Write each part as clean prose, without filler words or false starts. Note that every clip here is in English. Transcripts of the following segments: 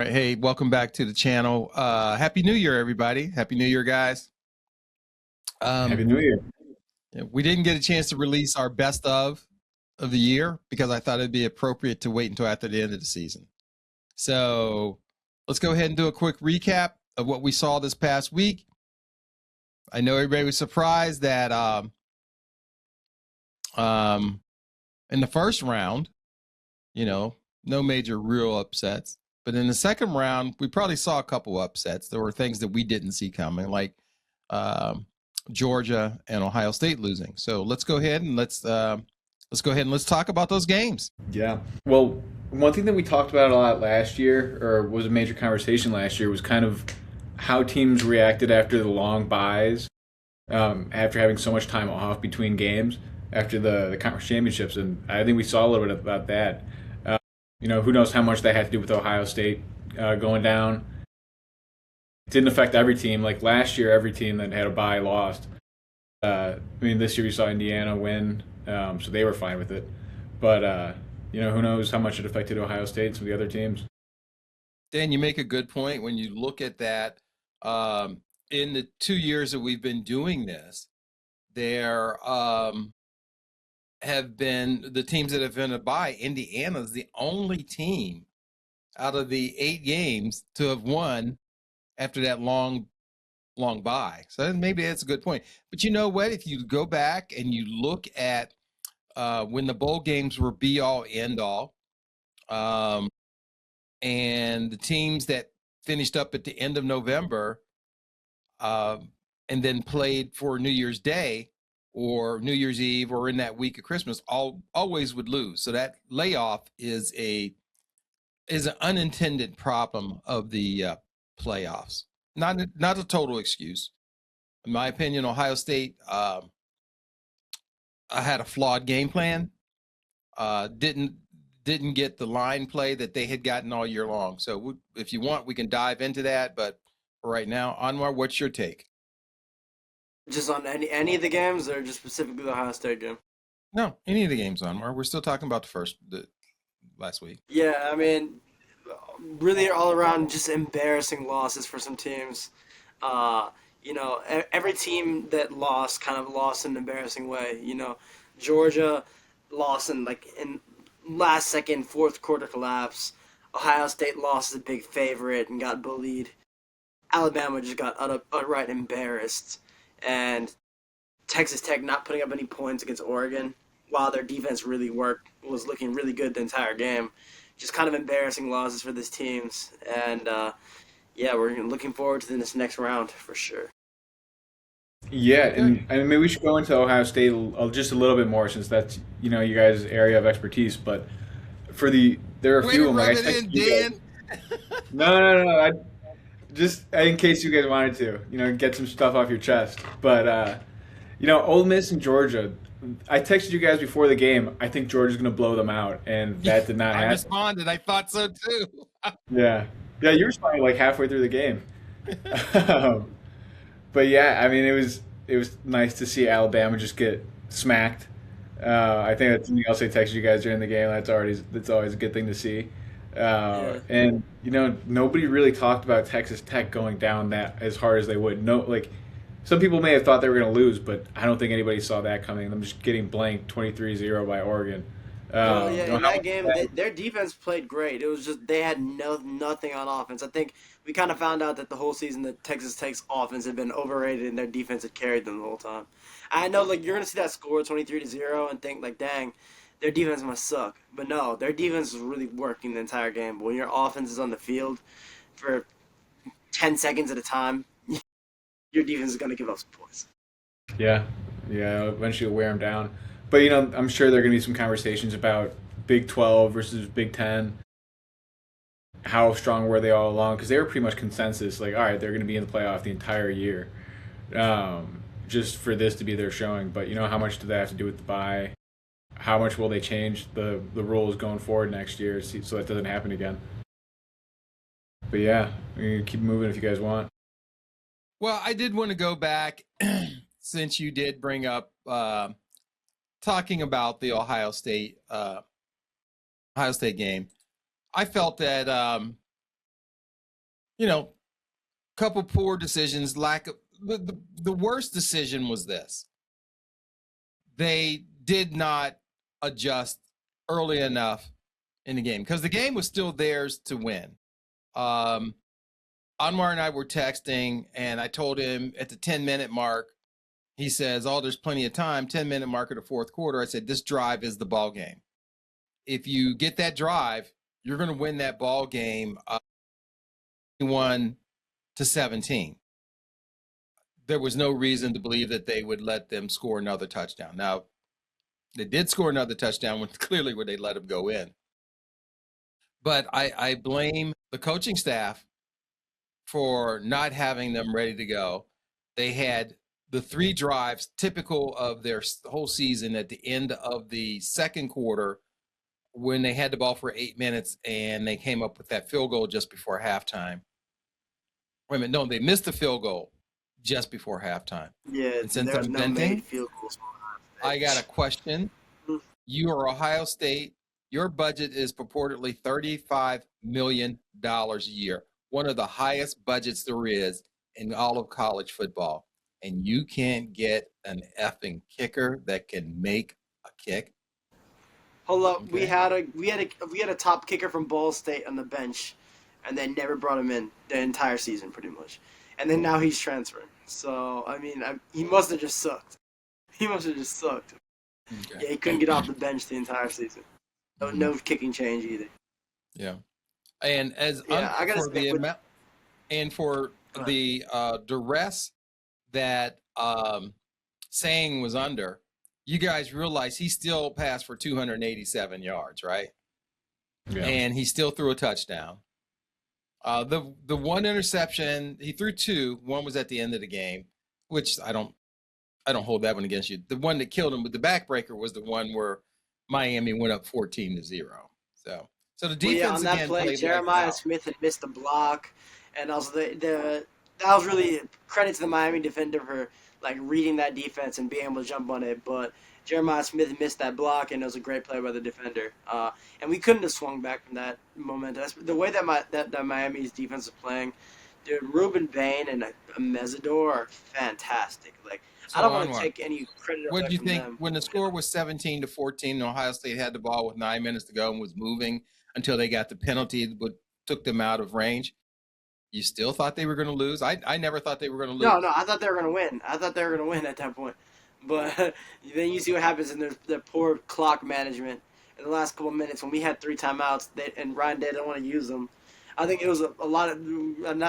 right. Hey, welcome back to the channel. Happy New Year, everybody. Happy New Year, guys. Happy Um, New Year. we didn't get a chance to release our best of the year because I thought it'd be appropriate to wait until after the end of the season. So let's go ahead and do a quick recap of what we saw this past week. I know everybody was surprised that um, in the first round, no major real upsets. But in the second round, we probably saw a couple upsets. There were things that we didn't see coming, like um, Georgia and Ohio State losing. So let's go ahead and let's talk about those games. Yeah. Well, one thing that we talked about a lot last year, or was a major conversation last year, was kind of how teams reacted after the long buys, after having so much time off between games after the conference championships, and I think we saw a little bit about that. Who knows how much that had to do with Ohio State going down. It didn't affect every team. Like last year, every team that had a bye lost. This year we saw Indiana win, so they were fine with it. But who knows how much it affected Ohio State and some of the other teams. Dan, you make a good point when you look at that. In the 2 years that we've been doing this, there have been the teams that have been a bye. Indiana's the only team out of the 8 games to have won after that long bye. So maybe that's a good point. But you know what? If you go back and you look at when the bowl games were be all end all, and the teams that finished up at the end of November and then played for New Year's Day or New Year's Eve or in that week of Christmas, always would lose. So that layoff is an unintended problem of the playoffs. Not a total excuse. In my opinion, Ohio State had a flawed game plan. Didn't get the line play that they had gotten all year long. So if you want, we can dive into that. But for right now, Anwar, what's your take? Just on any of the games, or just specifically the Ohio State game? No, any of the games, Anwar. We're still talking about the last week. Yeah, really all around just embarrassing losses for some teams. Every team that lost kind of lost in an embarrassing way. Georgia lost in last second, fourth quarter collapse. Ohio State lost as a big favorite and got bullied. Alabama just got outright embarrassed, and Texas Tech not putting up any points against Oregon, while their defense was looking really good the entire game. Just kind of embarrassing losses for these teams, and yeah, we're looking forward to this next round for sure. Yeah, and maybe we should go into Ohio State just a little bit more since that's you guys' area of expertise. But there are a Way few to of them. Like rub I it texted in, you guys. Dan. No. Just in case you guys wanted to, get some stuff off your chest. But Ole Miss and Georgia. I texted you guys before the game. I think Georgia's going to blow them out, and that did not I happen. responded. I thought so too. Yeah, yeah, you responded like halfway through the game. Um, but yeah, it was nice to see Alabama just get smacked. I think that's something else I texted you guys during the game. That's always a good thing to see. Yeah. And nobody really talked about Texas Tech going down that as hard as they would. No, like some people may have thought they were going to lose, but I don't think anybody saw that coming. Them just getting blanked 23-0 by Oregon. No, yeah, in How that much of game, that? their defense played great. It was just they had nothing on offense. I think we kind of found out that the whole season that Texas Tech's offense had been overrated and their defense had carried them the whole time. I know, like you're gonna see that score 23-0 and think like, dang, their defense must suck. But no, their defense is really working the entire game. But when your offense is on the field for 10 seconds at a time, your defense is gonna give up some points. Yeah, yeah. Eventually, wear them down. But I'm sure there are going to be some conversations about Big 12 versus Big 10. How strong were they all along? Because they were pretty much consensus. Like, all right, they're going to be in the playoff the entire year, just for this to be their showing. But how much do they have to do with the bye? How much will they change the rules going forward next year so that doesn't happen again? But yeah, we can keep moving if you guys want. Well, I did want to go back since you did bring up talking about the Ohio State game. I felt that you know, couple poor decisions, lack of the worst decision was this. They did not adjust early enough in the game because the game was still theirs to win. Anwar and I were texting, and I told him at the 10-minute mark, he says, "Oh, there's plenty of time." 10-minute mark of the fourth quarter. I said, "This drive is the ball game. If you get that drive, you're going to win that ball game 21-17." There was no reason to believe that they would let them score another touchdown. Now, they did score another touchdown when clearly where they let them go in. But I blame the coaching staff for not having them ready to go. They had the 3 drives typical of their whole season at the end of the second quarter when they had the ball for 8 minutes and they came up with that field goal just before halftime. Wait a minute, no, they missed the field goal just before halftime. Yeah, And since there's I'm no venting, made field goals. I got a question. You are Ohio State. Your budget is purportedly $35 million a year, one of the highest budgets there is in all of college football. And you can't get an effing kicker that can make a kick. Hold up, Okay. we had a top kicker from Ball State on the bench, and they never brought him in the entire season, pretty much. And then now he's transferring. So I mean, he must have just sucked. He must have just sucked. Okay. Yeah, he couldn't get off the bench the entire season. No kicking change either. Yeah. And as Yeah, I gotta for say, the amount and for Go ahead. the duress that Sang was under, you guys realize he still passed for 287 yards, right? Yeah. And he still threw a touchdown. The one interception, he threw 2. One was at the end of the game, which I don't hold that one against you. The one that killed him with the backbreaker was the one where Miami went up 14-0. So the Well, yeah, defense on that again play, played Jeremiah lights out. Smith had missed a block, and also that was really credit to the Miami defender for like reading that defense and being able to jump on it. But Jeremiah Smith missed that block, and it was a great play by the defender. And we couldn't have swung back from that momentum. The way that Miami's defense is playing, dude, Ruben Bain and Mesidor are fantastic. Like So I don't want to Anwar, take any credit what away did you from think them. when the score was 17-14 and Ohio State had the ball with 9 minutes to go and was moving until they got the penalty that took them out of range? You still thought they were going to lose? I never thought they were going to lose. No, I thought they were gonna win. I thought they were gonna win at that point. But then you see what happens in their poor clock management in the last couple of minutes when we had 3 timeouts and Ryan Day didn't want to use them. I think it was a lot of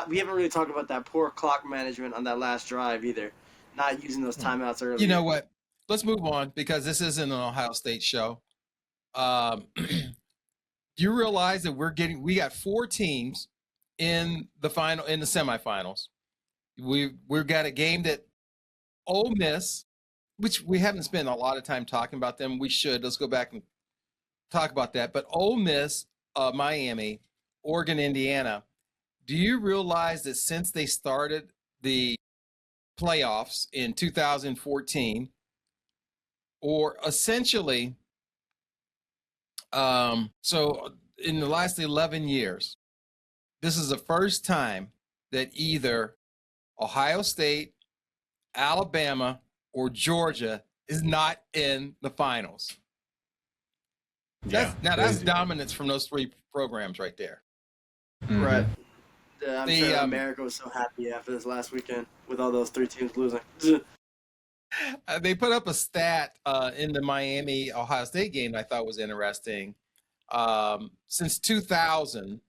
we haven't really talked about that poor clock management on that last drive either, not using those timeouts early. You know what? Let's move on because this isn't an Ohio State show. Do you realize that we got 4 teams in the semifinals? We've got a game that Ole Miss, which we haven't spent a lot of time talking about them. We should. Let's go back and talk about that. But Ole Miss, Miami, Oregon, Indiana. Do you realize that since they started the playoffs in 2014, or essentially, so in the last 11 years, this is the first time that either Ohio State, Alabama, or Georgia is not in the finals. That's dominance from those 3 programs right there. Mm-hmm. Right. I'm sure America was so happy after this last weekend with all those 3 teams losing. They put up a stat in the Miami Ohio State game that I thought was interesting. Since 2000,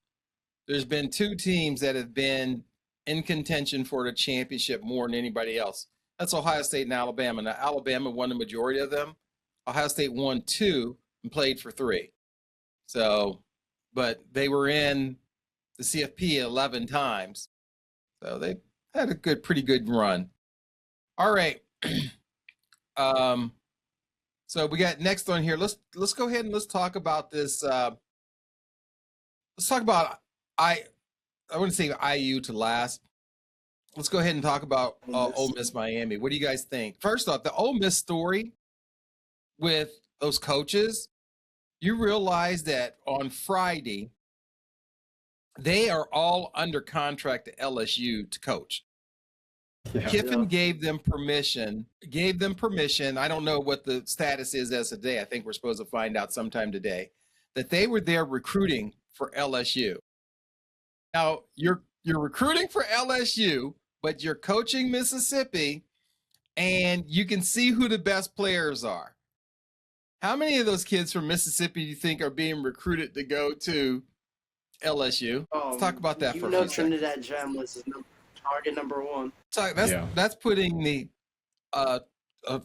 there's been 2 teams that have been in contention for the championship more than anybody else. That's Ohio State and Alabama. Now, Alabama won the majority of them. Ohio State won 2 and played for 3. So, but they were in the CFP 11 times. So they had a pretty good run. All right. So we got next on here. Let's go ahead and let's talk about this. Let's talk about I wouldn't say IU to last. Let's go ahead and talk about Ole Miss Miami. What do you guys think? First off, the Ole Miss story with those coaches. You realize that on Friday, They are all under contract to LSU to coach. Yeah. Kiffin Yeah. gave them permission. I don't know what the status is as of today. I think we're supposed to find out sometime today that they were there recruiting for LSU. Now you're recruiting for LSU, but you're coaching Mississippi, and you can see who the best players are. How many of those kids from Mississippi do you think are being recruited to go to LSU? Let's talk about that for a few seconds. Trinidad Gem was target number one. So Yeah. that's putting the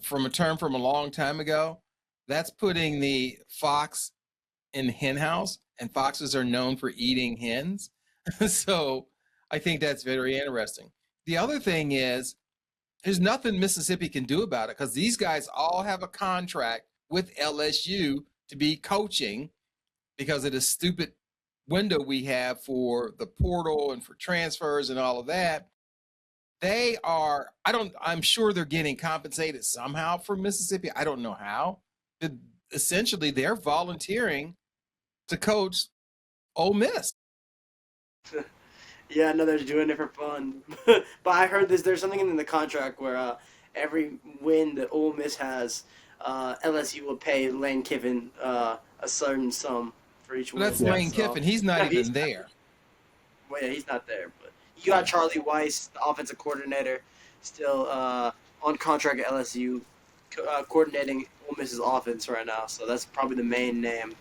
from a term from a long time ago. That's putting the fox in the hen house, and foxes are known for eating hens. So I think that's very interesting. The other thing is, there's nothing Mississippi can do about it because these guys all have a contract with LSU to be coaching because of the stupid window we have for the portal and for transfers and all of that. I'm sure they're getting compensated somehow for Mississippi. I don't know how. Essentially, they're volunteering to coach Ole Miss. Yeah, no, they're doing it for fun. But I heard there's something in the contract where every win that Ole Miss has, LSU will pay Lane Kiffin a certain sum for each win. That's Lane Kiffin. He's not even there. Well, yeah, he's not there. But you got Charlie Weiss, the offensive coordinator, still on contract at LSU, coordinating Ole Miss's offense right now. So that's probably the main name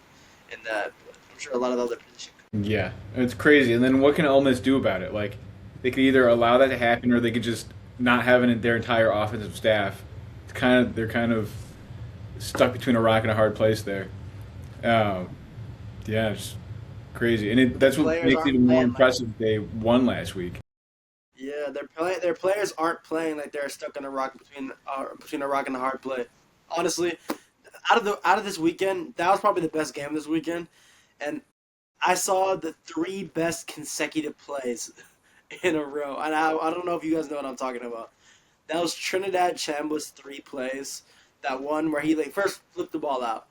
in that. But I'm sure a lot of other positions. Yeah, it's crazy. And then what can Ole Miss do about it? Like, they could either allow that to happen, or they could just not have their entire offensive staff. They're kind of stuck between a rock and a hard place there. Yeah, it's crazy, and that's what makes it even more impressive. They won last week. Yeah, their players aren't playing like they're stuck in a rock between a rock and a hard place. Honestly, out of this weekend, that was probably the best game this weekend, and I saw the 3 best consecutive plays in a row, and I don't know if you guys know what I'm talking about. That was Trinidad Chambliss 3 plays. That one where he first flipped the ball out,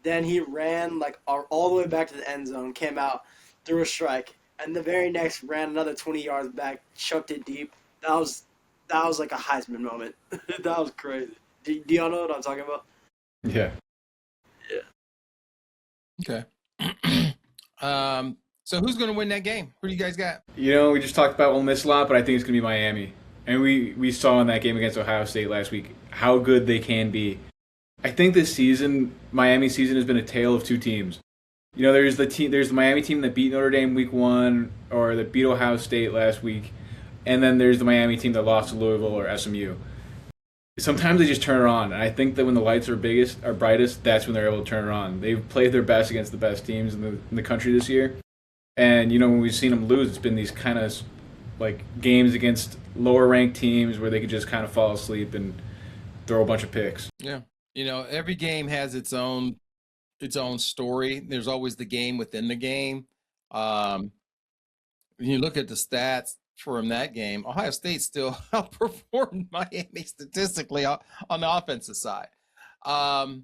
then he ran all the way back to the end zone, came out, threw a strike, and the very next ran another 20 yards back, chucked it deep. That was like a Heisman moment. That was crazy. Do y'all know what I'm talking about? Yeah. Yeah. Okay. So who's going to win that game? Who do you guys got? We just talked about Ole Miss a lot, but I think it's going to be Miami. And we saw in that game against Ohio State last week how good they can be. I think this season, Miami's season has been a tale of two teams. There's the Miami team that beat Notre Dame week 1 or that beat Ohio State last week, and then there's the Miami team that lost to Louisville or SMU. Sometimes they just turn it on, and I think that when the lights are brightest, that's when they're able to turn it on. They've played their best against the best teams in the country this year, and when we've seen them lose, it's been these kind of games against lower ranked teams where they could just kind of fall asleep and throw a bunch of picks. Yeah, every game has its own story. There's always the game within the game. When you look at the stats from that game, Ohio State still outperformed Miami statistically on the offensive side. All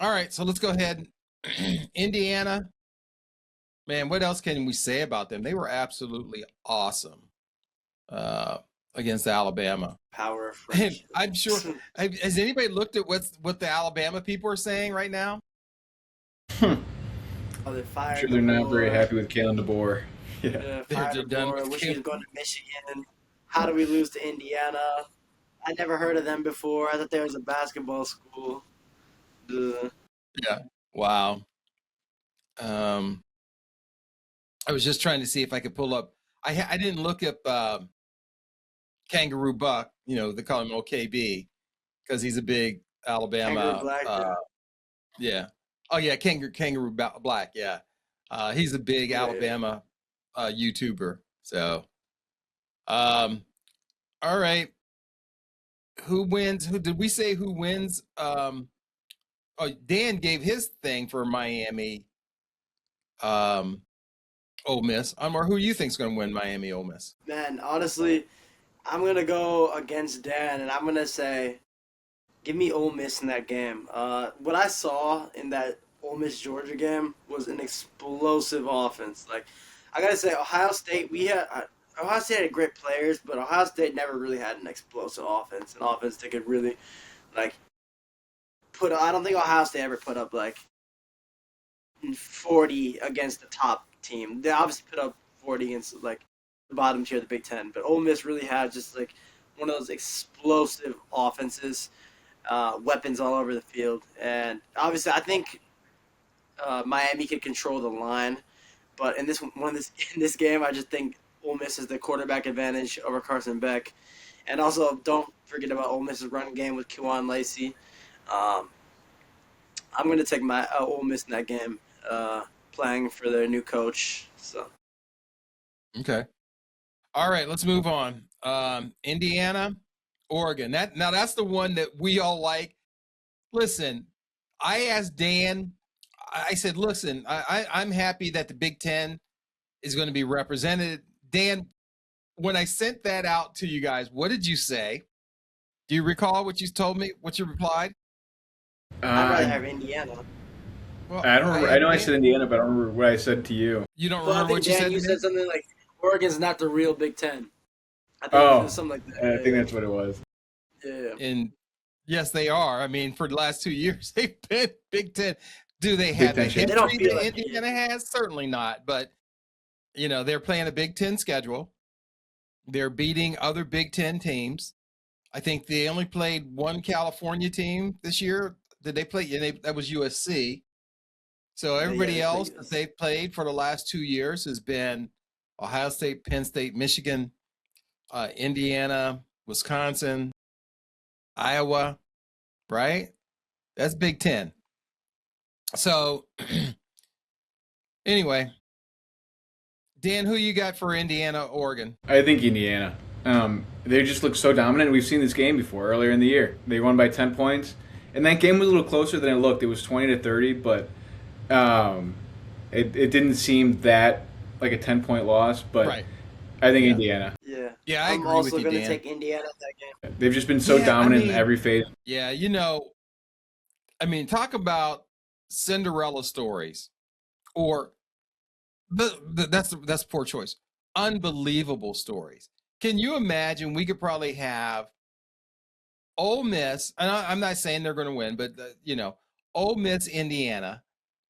right, so let's go ahead. Indiana, man, what else can we say about them? They were absolutely awesome against Alabama. Power of And I'm sure. Has anybody looked at what the Alabama people are saying right now? Oh, they're fired. I'm sure they're not very happy with Kalen DeBoer. Yeah, they're done. Wish he was going to Michigan. How do we lose to Indiana? I never heard of them before. I thought there was a basketball school. Ugh. Yeah. Wow. I was just trying to see if I could pull up. I didn't look up Kangaroo Buck. They call him OKB because he's a big Alabama. Black, yeah. Oh yeah, Kangaroo Black. Yeah. He's a big Alabama YouTuber. So, all right. Who wins? Who did we say who wins? Dan gave his thing for Miami. Ole Miss. Or who do you think's going to win Miami Ole Miss? Man, honestly, I'm gonna go against Dan, and I'm gonna say, give me Ole Miss in that game. What I saw in that Ole Miss Georgia game was an explosive offense. I gotta say, Ohio State had great players, but Ohio State never really had an explosive offense, an offense that could really like put. I don't think Ohio State ever put up like 40 against the top team. They obviously put up 40 against like the bottom tier of the Big Ten, but Ole Miss really had just like one of those explosive offenses, weapons all over the field, and obviously I think Miami could control the line, but in this game, I just think Ole Miss has the quarterback advantage over Carson Beck, and also don't forget about Ole Miss's run game with Kewan Lacey. Um, I'm going to take my Ole Miss in that game, playing for their new coach. So Okay. All right, let's move on. Indiana, Oregon. That's the one that we all like. Listen, I asked Dan. I said, listen, I'm happy that the Big Ten is going to be represented. Dan, when I sent that out to you guys, what did you say? Do you recall what you told me? What you replied? I'd rather Uh, have Indiana. Well, I don't remember. I know I said Indiana, but I don't remember what I said to you. You don't Well, I remember think what you Dan, said you to me? said something like Oregon's not the real Big Ten. I think it Oh, was something like that. I think that's what it was. Yeah. And yes, they are. I mean, for the last 2 years, they've been Big Ten. Do they have the Ten champ. They don't history feel that like Indiana has? Certainly not. But, they're playing a Big Ten schedule. They're beating other Big Ten teams. I think they only played one California team this year. Did they play? Yeah, that was USC. So everybody they else play that us. they've played for the last 2 years has been Ohio State, Penn State, Michigan, Indiana, Wisconsin, Iowa, right? That's Big Ten. So anyway, Dan, who you got for Indiana, Oregon? I think Indiana. They just look so dominant. We've seen this game before earlier in the year. They won by 10 points, and that game was a little closer than it looked. It was 20-30, but it didn't seem that like a 10-point loss. But Right. I think Yeah. Indiana. Yeah. Yeah, I I'm agree also with you, going to Dan. take Indiana in that game. They've just been so Yeah, I dominant in mean- every phase. Yeah, talk about Cinderella stories, or that's a poor choice. Unbelievable stories. Can you imagine? We could probably have Ole Miss, and I'm not saying they're going to win, but Ole Miss, Indiana.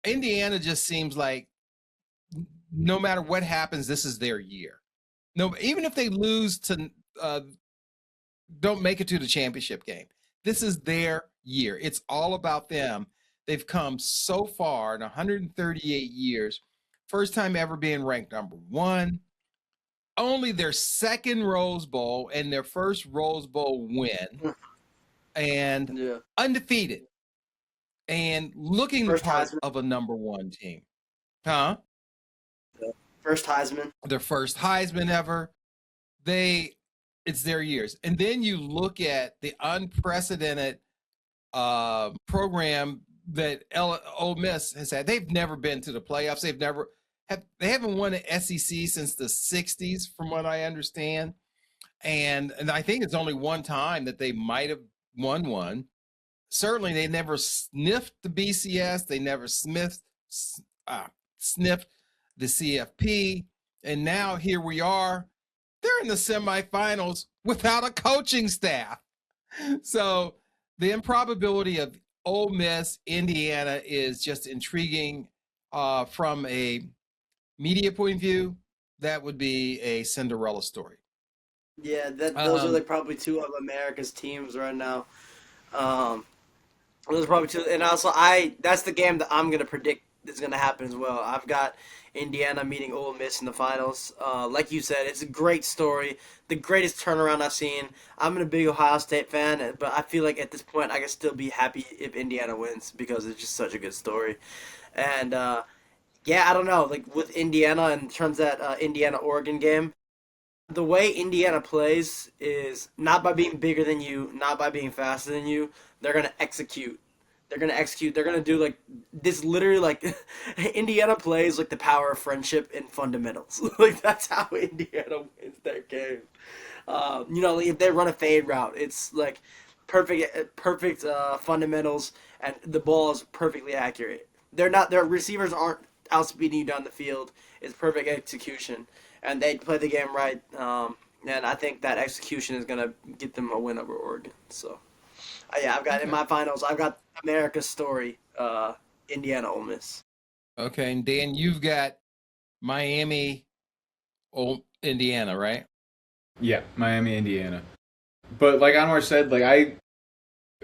Indiana just seems like no matter what happens, this is their year. No, even if they lose to, don't make it to the championship game, this is their year. It's all about them. They've come so far in 138 years. First time ever being ranked number one. Only their second Rose Bowl and their first Rose Bowl win, and Yeah. undefeated, and looking the First part Heisman. of a number one team. Huh? First Heisman. Their first Heisman ever. It's their years. And then you look at the unprecedented program that Ole Miss has had. They've never been to the playoffs. They haven't won an SEC since the 60s, from what I understand. And I think it's only one time that they might have won one. Certainly, they never sniffed the BCS. They never sniffed the CFP. And now here we are. They're in the semifinals without a coaching staff. So the improbability of Ole Miss, Indiana is just intriguing from a media point of view. That would be a Cinderella story. Yeah, those are like probably two of America's teams right now. Those are probably two, and also that's the game that I'm gonna predict is gonna happen as well. I've got Indiana meeting Ole Miss in the finals. Like you said, it's a great story, the greatest turnaround I've seen. I'm a big Ohio State fan, but I feel like at this point I can still be happy if Indiana wins because it's just such a good story. And yeah, I don't know, like with Indiana in terms of that Indiana Oregon game. The way Indiana plays is not by being bigger than you, not by being faster than you. They're gonna execute. They're gonna execute. They're gonna do like this. Literally, like Indiana plays like the power of friendship and fundamentals. Like that's how Indiana wins their game. Like if they run a fade route, it's like perfect fundamentals, and the ball is perfectly accurate. Their receivers aren't outspeeding you down the field. It's perfect execution, and they play the game right. And I think that execution is gonna get them a win over Oregon. So, yeah, I've got in Okay. my finals. I've got America's story, Indiana, Ole Miss. Okay, and Dan, you've got Miami, Indiana, right? Yeah, Miami, Indiana. But like Anwar said,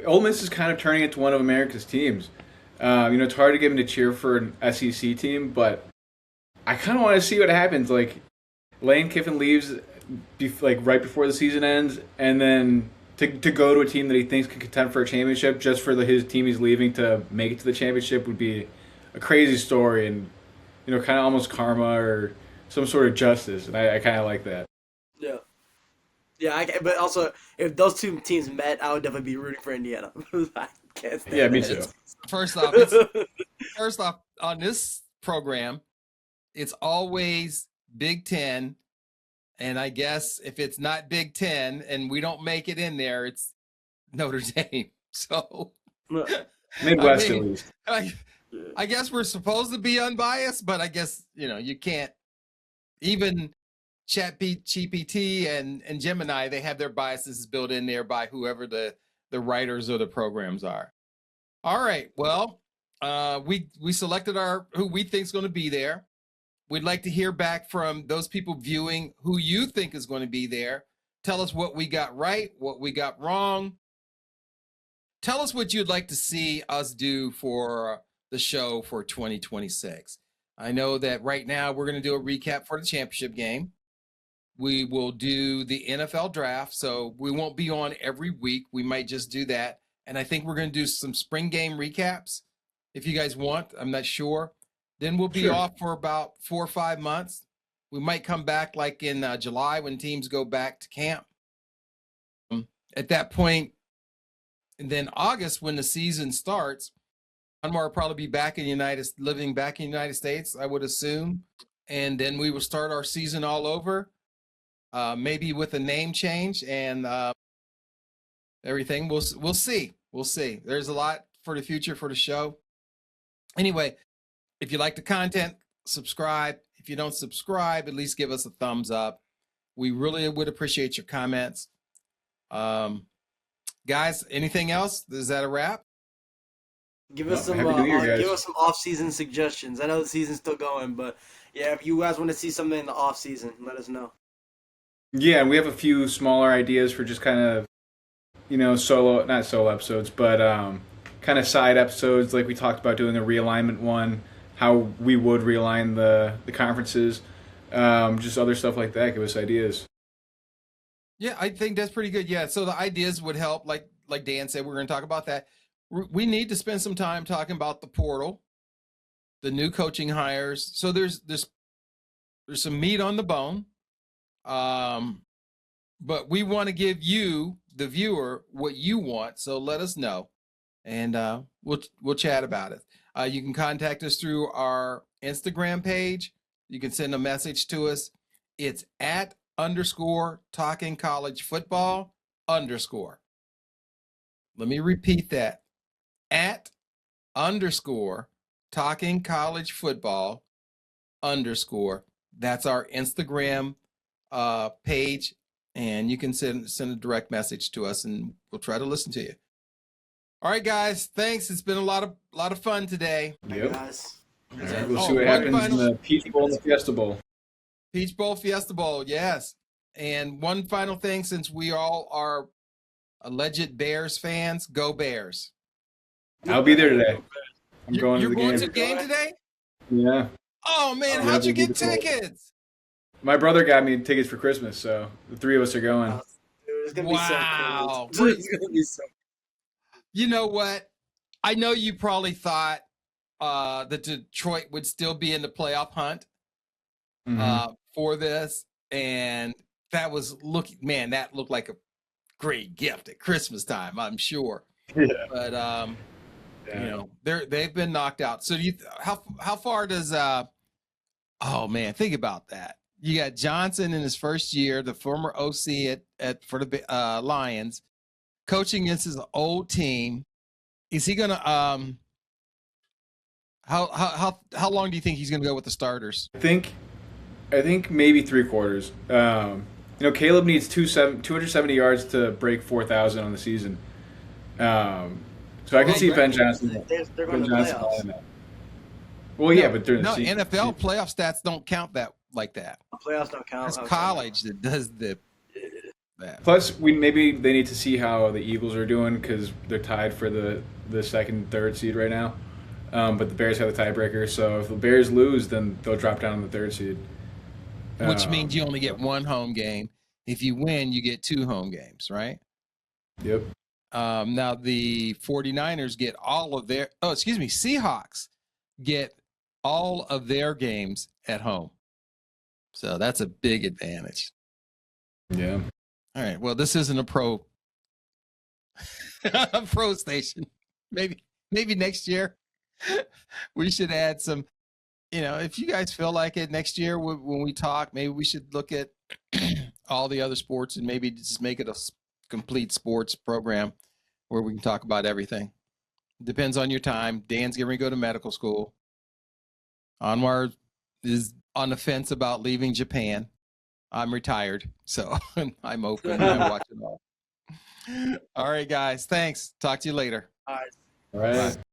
Ole Miss is kind of turning into one of America's teams. It's hard to get him to cheer for an SEC team, but I kind of want to see what happens. Like Lane Kiffin leaves, right before the season ends, and then to go to a team that he thinks can contend for a championship just for his team he's leaving to make it to the championship would be a crazy story, and kind of almost karma or some sort of justice. And I kind of like that. Yeah. Yeah, but also if those two teams met, I would definitely be rooting for Indiana. I can't stand Yeah, me that. too. First off, first off on this program, it's always Big Ten, and I guess if it's not Big Ten and we don't make it in there, it's Notre Dame. So Midwest I mean, at least. I guess we're supposed to be unbiased, but I guess you can't. Even GPT and Gemini, they have their biases built in there by whoever the writers of the programs are. All right. Well, we selected who we think is going to be there. We'd like to hear back from those people viewing who you think is going to be there. Tell us what we got right, what we got wrong. Tell us what you'd like to see us do for the show for 2026. I know that right now we're going to do a recap for the championship game. We will do the NFL draft, so we won't be on every week. We might just do that. And I think we're going to do some spring game recaps if you guys want. I'm not sure. Then we'll be off for about 4 or 5 months. We might come back like in July when teams go back to camp. At that point, and then August when the season starts, Anwar will probably be living back in the United States, I would assume. And then we will start our season all over, maybe with a name change and everything. We'll see. We'll see. There's a lot for the future for the show. Anyway, if you like the content, subscribe. If you don't subscribe, at least give us a thumbs up. We really would appreciate your comments. Guys, anything else? Is that a wrap? Give us Happy New Year, guys. give us some off-season suggestions. I know the season's still going, but yeah, if you guys want to see something in the off-season, let us know. Yeah, and we have a few smaller ideas for just kind of, not solo episodes, but kind of side episodes, like we talked about doing a realignment one, how we would realign the conferences, just other stuff like that. Give us ideas. Yeah, I think that's pretty good. Yeah, so the ideas would help. Like Dan said, we're going to talk about that. We need to spend some time talking about the portal, the new coaching hires. So there's some meat on the bone. But we want to give you, the viewer, what you want. So let us know, and we'll chat about it. You can contact us through our Instagram page. You can send a message to us. It's @_talking college football _ Let me repeat that. @_talking college football _ That's our Instagram page, and you can send a direct message to us, and we'll try to listen to you. All right, guys. Thanks. It's been a lot of fun today. Yep. Guys. All right, we'll see what happens in the Peach Bowl and the Fiesta Bowl. Peach Bowl, Fiesta Bowl, yes. And one final thing, since we all are alleged Bears fans, go Bears. I'll be there today. I'm going to the game. You're going to the game today? Yeah. Oh, man, how'd you get tickets? My brother got me tickets for Christmas, so the three of us are going. Dude, it's gonna Wow. be so cool. It's gonna be so. You know what? I know you probably thought that Detroit would still be in the playoff hunt for this, and that looked like a great gift at Christmas time, I'm sure. Yeah. But they've been knocked out. So how far does oh man, think about that. You got Johnson in his first year, the former OC for the Lions, coaching against his old team. Is he gonna How long do you think he's going to go with the starters? I think maybe 3 quarters. Caleb needs 270 yards to break 4,000 on the season. So I can Well, see Ben Brett, Johnson. They're going Ben to Johnson playoffs. on that. Well, yeah, but during the no season. NFL playoff stats don't count that like that. Playoffs don't count. That's Okay. college that does that. Plus, maybe they need to see how the Eagles are doing because they're tied for the second, third seed right now. But the Bears have the tiebreaker, so if the Bears lose, then they'll drop down to the third seed. Which means you only get one home game. If you win, you get 2 home games, right? Yep. Now the 49ers get all of their Seahawks get all of their games at home. So that's a big advantage. Yeah. All right. Well, this isn't a pro pro station. Maybe next year we should add some, if you guys feel like it next year when we talk, maybe we should look at all the other sports and maybe just make it a complete sports program where we can talk about everything. Depends on your time. Dan's getting ready to go to medical school. Anwar is on the fence about leaving Japan. I'm retired, so I'm open. I watch it all. All right, guys. Thanks. Talk to you later. All right. All right. Bye.